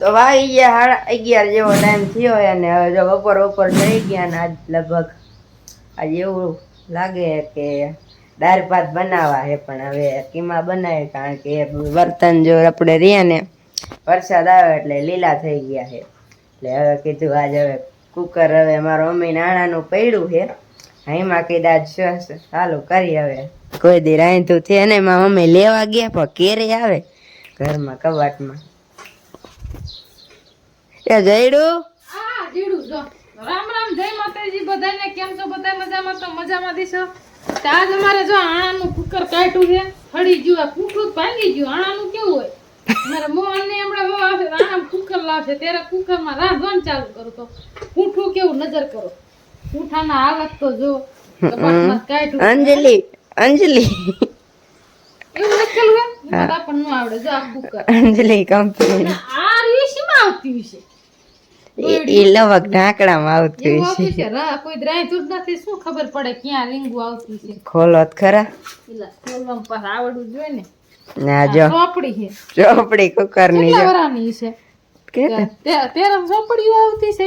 તો વાગી ગયા 11:30 જેવો ટાઈમ થયો અને હવે જો બપોર થઈ ગયા ને આજ લગભગ આજે એવું લાગે કે દાળ ભાત બનાવવા હે પણ હવે કીમાં બનાવે કારણ કે બર્તન જો આપણે રહ્યા ને વરસાદ આવે એટલે લીલા થઈ ગયા છે એટલે હવે કીધું આજ હવે કુકર હવે મારો મમ્મી નાણાનું પડ્યું છે એમાં કીધા આજ ચાલુ કરી હવે કોઈ દી રાંધું છે ને મારા મમ્મી લેવા ગયા પણ કેરે આવે ઘરમાં કબાટમાં એ જયડું આ જીડું જો રામ રામ જય માતાજી બધાને કેમ છો બધા મજામાં તો મજામાં દીશો આજ અમારે જો આણાનું કુકર કાઢ્યું છે ફળી ગયું કુકર ભાંગી ગયું આણાનું કેવું હોય મારા મોહન ને હમણાં મોહ આવશે આણાનું કુકર લાવશે ત્યારે કુકરમાં રાંધવાનું ચાલુ કરું તો પૂઠું કેવું નજર કરો પૂઠાના હાલત તો જો કબાટમાં કાઢ્યું અંજલિ એવું લખેલું હે મને પણ ન આવડે જો આ કુકર અંજલિ કંપની આ રીશમાં આવતી છે એ લવક ઢાંકણામાં આવતું છે કોઈ દ્રાયતું જ નથી શું ખબર પડે ક્યાં રીંગુ આવતી છે ખોલો તો ખરા એલા ખોલવામાં પાસ આવડવું જોઈએ ને ના જો ચોપડી કુકર ની જો વરાની છે કે તેર ચોપડીઓ આવતી છે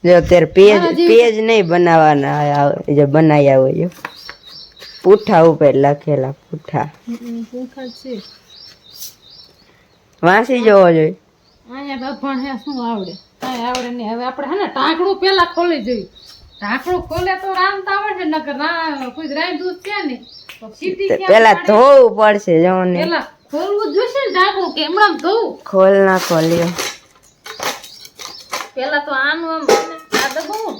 જો તેર પેજ નહીં બનાવવાના જે બનાયા હોય પૂઠા ઉપર લખેલા પૂઠા છે વાંચી જોવો જોઈએ અહીંયા દફણ હે શું આવડે કાંઈ આવડે નહીં હવે આપણે હે ને ઢાંકણું પેલા ખોલી જોઈએ ઢાંકણું ખોલે તો રાંધતા આવડે નકર કોઈ રાંધું છે ને તો સીટી પેલા ધોવું પડશે જો ને પેલા ખોલવું જોઈશે ને ઢાંકણું કે હમણાં ધોવું ખોલ ના ખોલ્યો પેલા તો આનું આમ આ દબાવું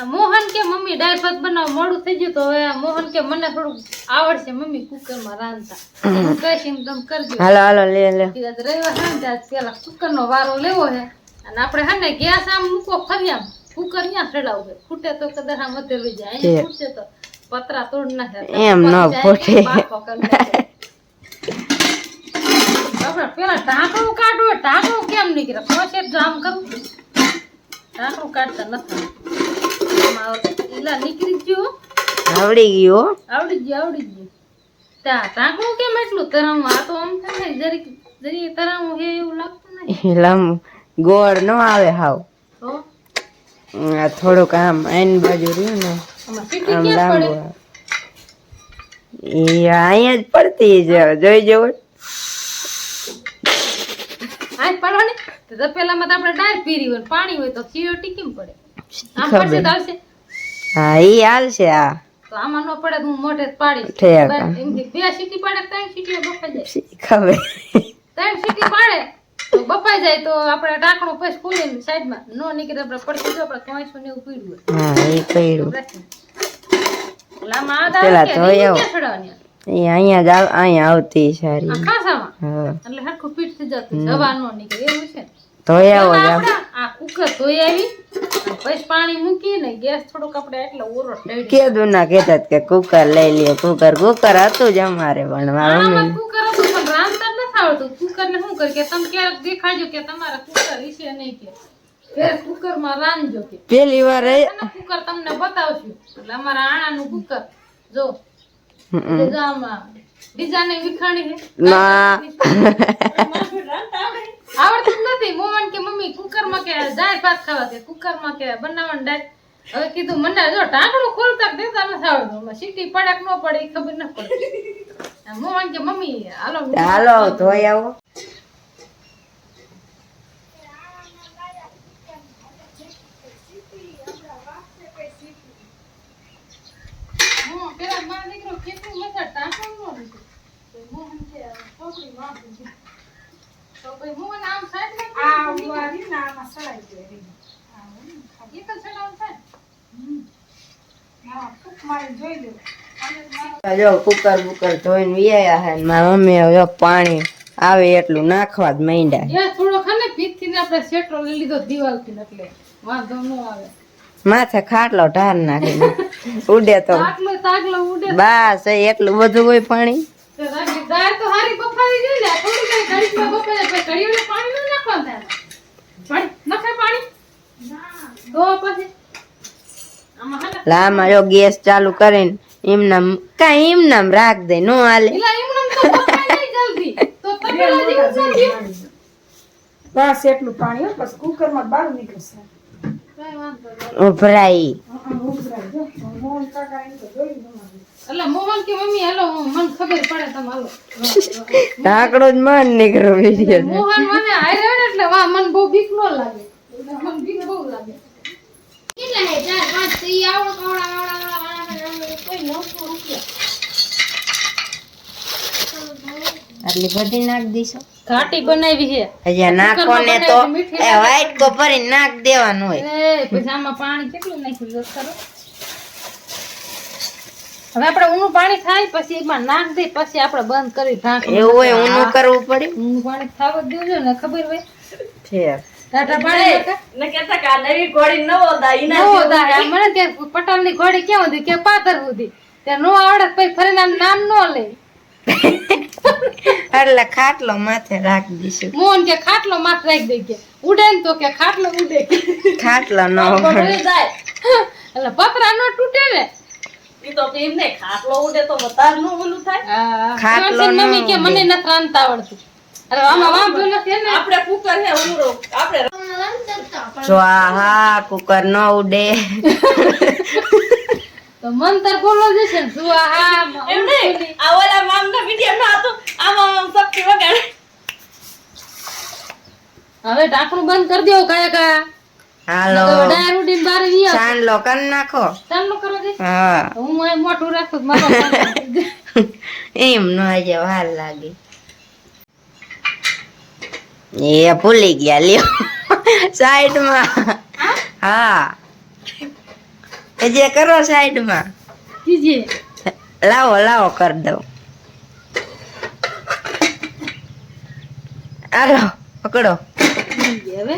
મોહન કે મમ્મી દાળ ભાત બનાવ મોડું થઈ ગયું તો હવે મોહન કે મને થોડું આવડશે મમ્મી કુકરમાં રાંધતા કહીશ એમ તમે કરજો હાલો લે રવિવાર રાંધતા પેલા કુકરનો વારો લેવો છે અને આપણે હે ને ગેસ આમ મૂકો ફરિયામ કુકર ત્યાં ચડાવવું છે ફૂટે તો કદાચ આમ વધે લઈ જાય અહીં ફૂટશે તો પતરા તોડ નાખે એમ ન ફૂટે આપણે પેલા ઢાંકણું કાઢવું ઢાંકણું કેમ નીકળે પછી જામ કરું ઢાંકણું કાઢતા નથી ઈલા નીકળી ગયો આવડી ગયું ઢાંકણું કેમ એટલું તરાવું આ તો આમ થાય જરી તરાવું હે એવું લાગતું નહીં લંબ ગોળ નો આવે હાવ તો આ થોડુંક આમ એની બાજુ રહ્યું ને આમ લાંબુ એ અહીંયા જ પડતી છે જોઈ જવું આજ પડવાની તો પેલામાં તો આપણે ડાળ પીરી હોય પાણી હોય તો સીઓટી કેમ પડે આમ પડશે તો આવશે હા ઈ હાલશે આ તો આમાં ન પડે હું મોઢે પાડીશ એમથી 2 સીટી પાડે 3 સીટી બફાઈ જાય ખબર 3 સીટી પાડે તો બફાઈ જાય તો આપણે ઢાંકણું પછી ખોલીને સાઈડમાં નો નીકળે આપણે પડશે જો આપણે કોઈશું ને એવું પીડ્યું હા એ પીડ્યું લામાં આદા પેલા કે ધોયો છડાવવાની એ અહીંયા આવતી સારી આ ખાસામાં હા એટલે હરખું પીઠ થઈ જતું હવા નો નીકળે એવું છે ધોયાવો જ આ કુકર ધોઈ આવી પછી પાણી મૂકીને ગેસ થોડોક આપણે એટલે ઓરો ઢળી કીધું ના કહેતા કે કુકર લઈ લ્યો કુકર હતું જ અમારે પણ મારા મમ્મી કુકર હતું પણ રાંધતા નથી આવડતું કુકર ને શું કરી કે તમે ક્યારેક દેખાડજો કે તમારા કુકર વિશે નહીં કે કુકર માં રાંધજો કે પેલી વાર કુકર તમને બતાવશું એટલે અમારા આણાનું કુકર જો આમાં ડિઝાઇન વિખાણી છે ના આવડતું નથી મોહન કે મમ્મી કુકર માં કે દાળ ભાત ખાવા કે કુકર માં કે બનાવવાનું દાળ હવે કીધું મને જો ઢાંકણું ખોલતા દેતા નથી આવડતું સીટી પડે કે ન પડે એ ખબર ન પડે મોહન કે મમ્મી હાલો ધોઈ આવો પેલા મારા દીકરો કેટલું મજા ઢાંકણું ન મોહન કે છોકરી માથું તો ભાઈ મોહન આમ સાઈડમાં આ વારી ના આમાં સડાઈ દે એ તો સડાવ છે હા કુક મારી જોઈ લે જો કુકર ધોઈને વિયા હે મારા મમ્મી હવે પાણી આવે એટલું નાખવા જ માંડ્યા એ થોડો ખાને પીઠથી ને આપણે સેટરો લઈ લીધો દિવાલથી એટલે વાંધો ન આવે માથે ખાટલો ઢાર નાખીને ઉડે તો તાગલો ઉડે બસ એટલું બધું હોય પાણી દાળ તો હારી બફાવી ગઈ લે થોડું કઈ ઘડીમાં બફાય પછી ઘડીમાં પાણી ન નાખવાનું થાય નખાય પાણી ના તો પછી આમાં લામાં જો ગેસ ચાલુ કરીને એમનામ રાખ દે નો હાલે એલા એમનામ તો બફાય નહીં જલ્દી તો તપેલા જેવું બસ એટલું પાણી હો, બસ કુકરમાં બહાર નીકળશે. કાંઈ વાંધો નહીં. ઉભરાઈ ઉભરાય જો મોહન કાકા એને તો જોઈ નમાવી. એટલે મોહન કે મમ્મી હાલો મને ખબર પડે તમે હાલો. ઢાંકડો જ મન નીકળો વિડિયો મોહન મને હારે ને એટલે વાહ મને બહુ બીક ન લાગે. મને બીક બહુ લાગે. કેટલા હે 4 5 તો ઈ આવડો કોઈ 900 રૂપિયા. આટલી બધી નાખ દીશો ઘાટી બનાવી છે. હજી નાખો ને તો એ વ્હાઈટ કો ભરી નાખ દેવાનું હોય એ પછી આમાં પાણી કેટલું નાખ્યું જો ખરો. હવે આપણે ઊનું પાણી થાય પછી એકમાં નાખ દે પછી આપણે બંધ કરી ઢાંકણ. એવું હોય ઊનું કરવું પડે ઊનું પાણી થાવ જ દેજો ને ખબર હોય. છે ટાટા પાણી નાખે. ને કેતા કે આ નવી ઘોડી નવો દાઈ ના નવો દાય. આ મને ત્યાં પટાલની ઘોડી ક્યાં હતી કે પાતર હતી ત્યાં નો આવડે પછી ફરીને આમ નામ નો લે. એટલે ખાટલો માથે રાખી દીશું મોહન કે ખાટલો માથ રાખી દે કે ઉડે ને તો કે ખાટલો ઉડે કે. ખાટલો નો ઘોડી જાય એટલે પતરા નો તૂટે ને. ઈ તો એમ ને ખાટલો ઉડે તો વધારે નું ઓલું થાય. ખાટલો ખાટલો ન મમ્મી કે મને નથી રાંધતા આવડતું. અરે આમાં વાંધો નથી ને. આપણે કુકર હે ઉમરો આપણે સ્વાહા કુકર નો ઉડે તો મંતર બોલો જશે ને સુઆહા એમ નહીં આ ઓલા મામના વિડિયો માં હતું આમાં શક્તિ વગાડે. હવે ઢાંકણું બંધ કરી દેવો કાયા હાલો ડાયર ઉડીને બારે વિયા ચાંદલો કરી નાખો ચાલુ કરો દે. હા હું અહીં મોટું રાખું તો મારો એમ નો આજે વાર લાગે એ ભૂલી ગયા લ્યો સાઈડ માં હા જે કરો સાઈડ માં કીજીએ. લાવો લાવો કર દઉં હાલો પકડો હવે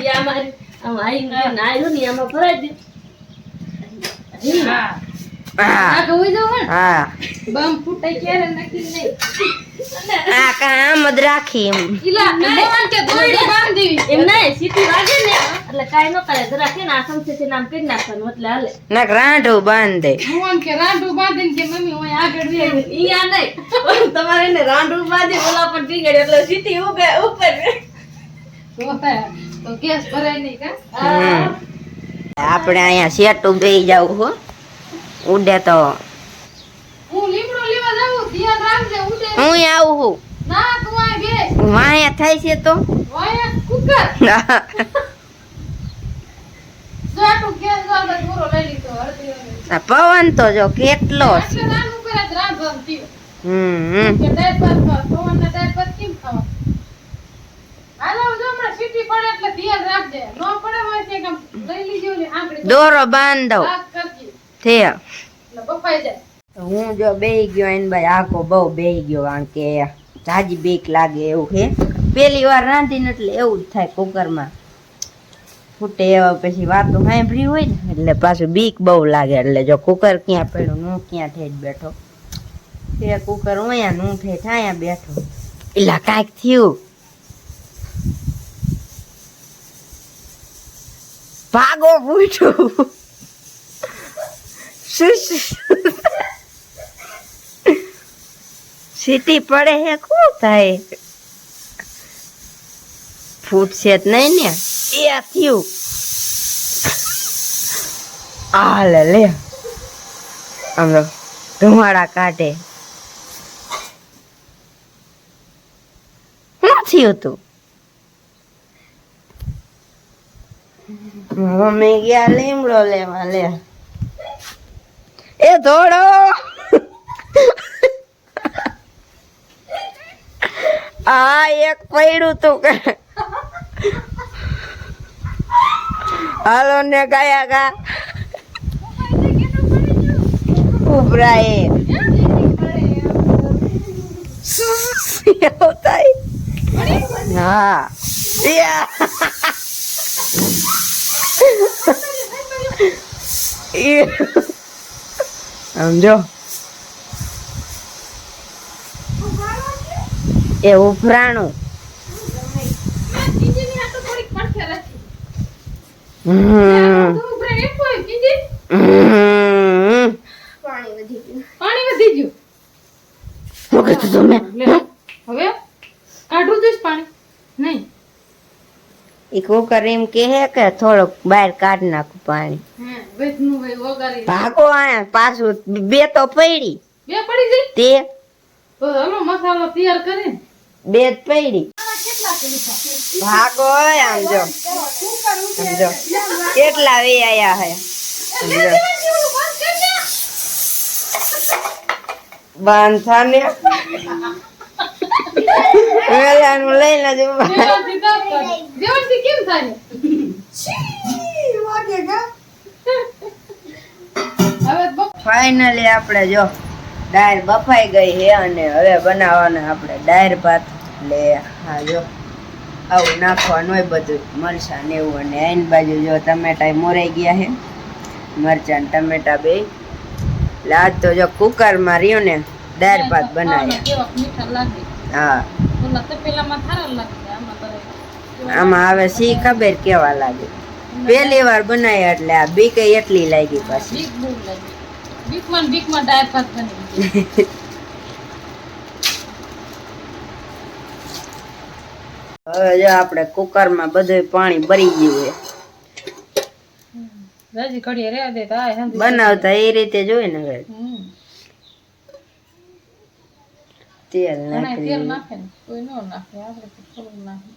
ઈ આ મારી આમ આઈ નાયલો ની આમાં ભરાઈ દે. હા હા આ કહું જાવ ને હા બમ ફૂટાઈ ક્યારે નાખી નહીં. આ કામ જ રાખી એમ ઈલા મોહન કે દોરી બાંધી એમ નહીં સીટી વાગે ને એટલે કાઈ ન કરે જરા કે ના સમસે છે નામ કરી નાખવાનું એટલે હાલે. નાક રાંઢું બાંધે મોહન કે રાંડું બાંધીને કે મમ્મી હું આગળ રે. ઈ આ નહીં તમારે એને રાંડું બાજી ઓલા પર ટીંગડી એટલે સીટી ઉગે ઉપર તો ગેસ ભરાય નહીં કા. આપણે અહીંયા સેટું બેહી જાવું હો ઉડે તો હું લીમડો લેવા જાઉં ધ્યાન રાખજે ઉડે હું આવું હું ના તું આ બેસ વાયા થાય છે તો વાયા કુકર જાટું ગેસ વાળો પૂરો લઈ લીધો હળદી વાળો. આ પવન તો જો કેટલો છે એટલે નાનું ઉપર જ રાંધવાનું થયું હમ કે દાળ ભાત ખાવા પવનના દાળ ભાત કેમ ખાવા. હાલો જો હમણાં સીટી પડે એટલે ધ્યાન રાખજે નો પડે હોય છે કે લઈ લીધી ઓલી આંગળી દોરો બાંધો રાખ કરજે થે એટલે બફાઈ જાય. હું જો બેહી ગયો એને ભાઈ આખો બહુ બેહી ગયો કારણ કે જાજી બીક લાગે એવું છે પેલી વાર રાંધીને એટલે એવું જ થાય કુકરમાં ફૂટે એવા પછી વાતો સાંભળી હોય ને એટલે પાછું બીક બહુ લાગે એટલે જો કુકર ક્યાં પડ્યું હું ક્યાં થઈ જ બેઠો તે કુકર અહીંયા હું થઈ અહીંયા બેઠો એટલે કાંઈક થયું ભાગો પૂછ્યું સીટી પડે હે શું થાય ફૂટશે જ નહીં ને એ થયું આ લે આમ ધુમાડા કાઢે શું થયું તું મમ્મી ગયા લીમડો લેવા લે એ ધોડો આ એક પડ્યું તું કે હાલો ને ગયા ગા ઉભરાય હા સમજો એ ઉભરાણું પાણી વધી ગયું. શું કીધું તમે લે, હવે કાઢું દઈશ પાણી નહીં એ કુકર એમ કહે કે થોડુંક બહાર કાઢી નાખું પાણી. હે વેચનું ભાઈ વગાડી ભાગો આયા પાછું બે તો પડી બે પડી ગઈ તે તો હલો મસાલો તૈયાર કરીને બે જ પડી. ભાગો આમ જો કેટલા વે આયા હે બંધ થાને વેલાનું લઈને જ ઉભા. દેવનથી કેમ થાય વાગે ગા હવે ફાઇનલી આપણે જો દાળ બફાઈ ગઈ છે અને હવે બનાવવાના આપણે દાળ ભાત. એટલે હા જો આવું નાખવાનું હોય બધું મરચાં ને એવું. અને આઈન બાજુ જો ટમેટા મોરાઈ ગયા છે, મરચાં ને ટમેટા બે. એટલે આજ તો જો કુકરમાં રહ્યું ને દાળ ભાત બનાવ્યા. કેવા મીઠા લાગે હા ઓલા તપેલામાં સારા લાગે આમાં તો આમાં હવે સી ખબર કેવા લાગે. પહેલી વાર બનાવ્યા એટલે આ બીક એટલી લાગી પાછી. બીક બહુ લાગે બીકમાં દાળ ભાત બની હવે જો આપણે કુકરમાં બધું પાણી ભરી ગયું છે. રાજી ઘડીએ રહેવા દે તો આ હેંધી બનાવતા એ રીતે જોઈ ને હવે તેલ ઘણા નાખી તેલ દીધું. નાખે ને કોઈ ન નાખે આપણે તો થોડું નાખે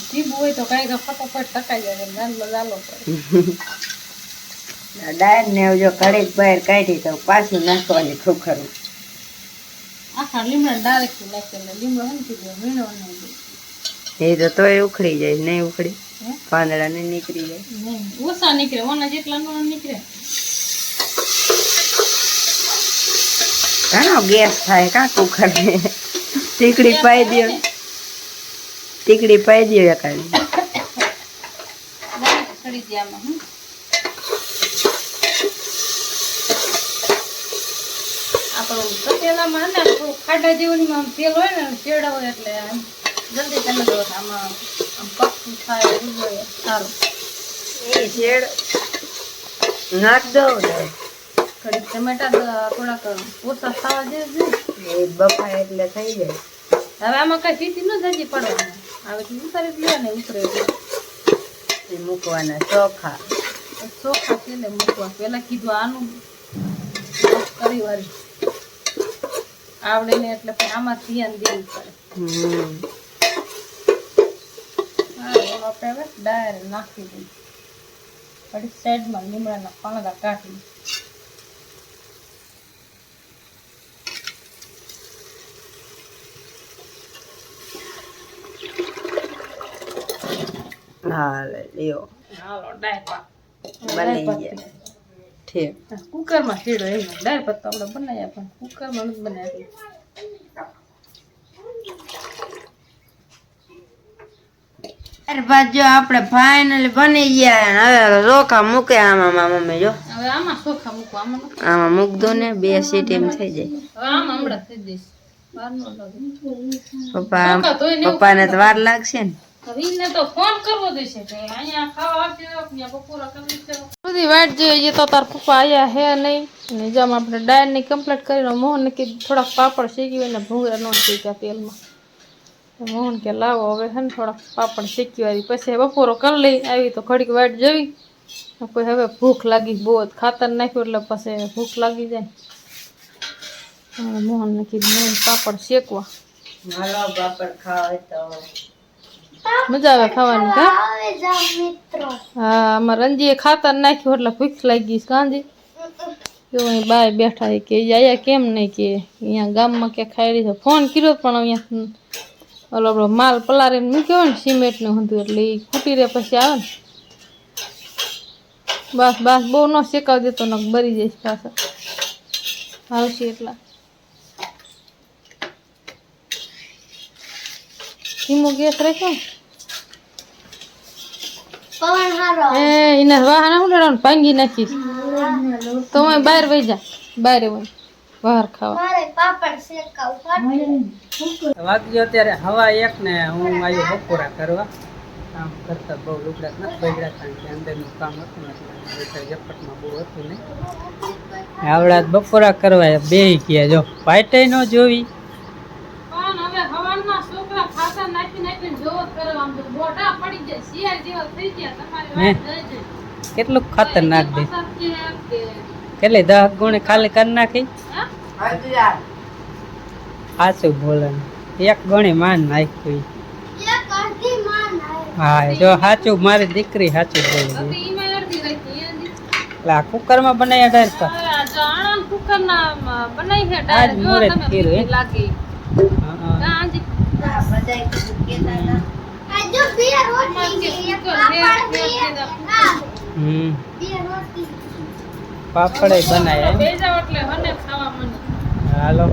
જીભ હોય તો કઈ ફટોફટ ટકાઈ જાય લાલો પડે દાળ ને જો કડીક બહાર કાઢી તો પાછું નાખવાની કુકરમાં. આખા લીમડા ડાયરેક્ટ નાખે લીમડો હંચી દે મીણો નહીં એ તો તોય ઉખડી જાય. નહીં ઉખડી હે? પાંદડા ને નીકળી જાય. નહીં ઓછા નીકળે ઓના જેટલા નો નીકળે ઘણો ગેસ થાય કા કુકર ને. ટીકડી પાઈ દો, ટીકડી પાઈ દો એકાદી. સડી જાય આમાં આપણો તપેલામાં ને થોડું ખાડા જેવું આમ તેલ હોય ને ચેડા હોય એટલે આમ જલ્દી તમે દો આમાં આમ પકવું થાય એવું હોય સારું એ શેડ નાખ દો ને. કડીક ટમેટા થોડાક ઓછા ખાવા જેવું એ બફાય એટલે થઈ જાય. હવે આમાં કઈ સીટી ન જજી પડવાનું હવે ઉતારી લે ને ઉતરે એ મૂકવાના ચોખા. ચોખા તેલે મૂકવા પેલા કીધું આનું કરી વાળી આવડે ને એટલે પણ આમાં ધ્યાન દેવું પડે આપણે હવે ડાયર નાખી દઈએ પછી સાઈડમાં લીમડાના પાંદડા કાઢી હા લ્યો હાલો ડાયર પા બની ગયા. ઠીક કુકરમાં શેડો એમ ડાયર પત્તો આપણે બનાવ્યા પણ કુકરમાં નથી બનાવ્યા અરે બાજુ આપણે ફાઇનલી બની ગયા. હવે ચોખા મૂકે આમાં મમ્મી જો હવે આમાં ચોખા મૂકવા આમાં નથી. આમાં મૂક દો ને 2 સીટી એમ થઈ જાય. હવે આમાં હમણાં થઈ જઈશ વાર ન લાગે પપ્પા ચોખા ધોઈને એવું પપ્પાને તો વાર લાગશે ને. કવિને તો ફોન કરવો દેશે કે અહીંયા ખાવા આવશે અહીંયા બપોરા કરી છે બધી વાટ જોઈએ તો તાર પપ્પા આયા હે નહીં ને જેમ આપણે ડાયર ની કમ્પ્લીટ કરીને મોહન ને કીધું થોડાક પાપડ શેકી હોય ને ભૂંગળા ન શેક્યા તેલમાં મોહન કે લાવો હવે હે ને થોડાક પાપડ શેકી વાળી પછી બપોરો કરી લઈ આવી તો ઘડીક વાટ જોઈ કોઈ હવે ભૂખ લાગી બહુ જ ખાતર નાખ્યું એટલે પછી ભૂખ લાગી જાય મોહન ને કીધું પાપડ શેકવા હાલો પાપડ ખાવ તો મજા આવે ખાવાની કા હા અમારે રંજીએ ખાતર નાખ્યું એટલે ભૂખ લાગી કાંજી જો અહીં બાય બેઠા કે આયા કેમ નહીં કે અહીંયા ગામમાં કે ખાઈ છે ફોન કર્યો પણ અહીંયા ઓલો આપણો માલ પલારીને મૂક્યો ને સિમેન્ટનું હતું એટલે એ ખૂટી રહે પછી આવે ને બસ બસ બહુ ન શેકાવ દેતો ને બરી જઈશ પાછા આવશે એટલા ધીમો ગેસ રાખ્યો એ એના વાહન હું ભાંગી નાખીશ તો હું બહાર વહી જા બહાર બહાર ખાવા વાગ્યો અત્યારે હવા 1 ને હું આવ્યો બપોરા કરવા કામ કરતા બહુ લુગડા નથી બગડ્યા કારણ કે અંદરનું કામ હતું ને એટલે ઝપટમાં બહુ હતું નહીં. આવડા બપોરા કરવા બે ગયા જો પાઇટે ન જોવી. પણ હવે હવારના છોકરા ખાતર નાખી નાખીને જોર કરે આમ તો બોટા પડી જાય શિયાળ જેવા થઈ ગયા તમારી હે? વાત જઈ જાય. કેટલું ખાતર નાખ દે પસાર છે કે કેટલી 10 ગુણે ખાલી કરી નાખી. હા? હજુ યાર સાચું બોલે એક ગણી માન નાખ્યું. હા જો સાચું મારી દીકરી સાચું તો બોલી તો ઈમાં અડધી રાખી એની. એટલે આ કુકરમાં બનાવ્યા ડાયર પર. હવે આ જો આણંદ કુકરના બનાવી છે આજ ડાયરેક્ટ જો મુહૂર્ત તમે કર્યું, હે? બીજી લાગી હા. આજી આ બધાય કીધું કેતા હતા. હમ પાપડ બનાવ્યા એમ. બેજાવ એટલે હને ખાવા મને હાલો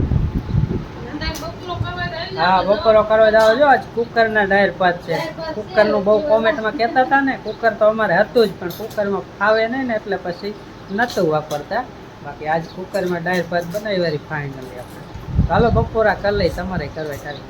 અંદર બકરો કરવા જાય હા બપોરો કરવા જાવ જો આજ કુકરના ડાયર પાસ છે. કુકરનું બહુ કોમેન્ટમાં કહેતા હતા ને કુકર તો અમારે હતું જ પણ કુકરમાં ફાવે નહીં ને એટલે પછી નહોતું વાપરતા. બાકી આજ કુકરમાં ડાયર પાસ બનાવી વાળી ફાઇનલી આપણે. ચાલો બપોરા કરી લઈ તમારે કરવા ચાલે.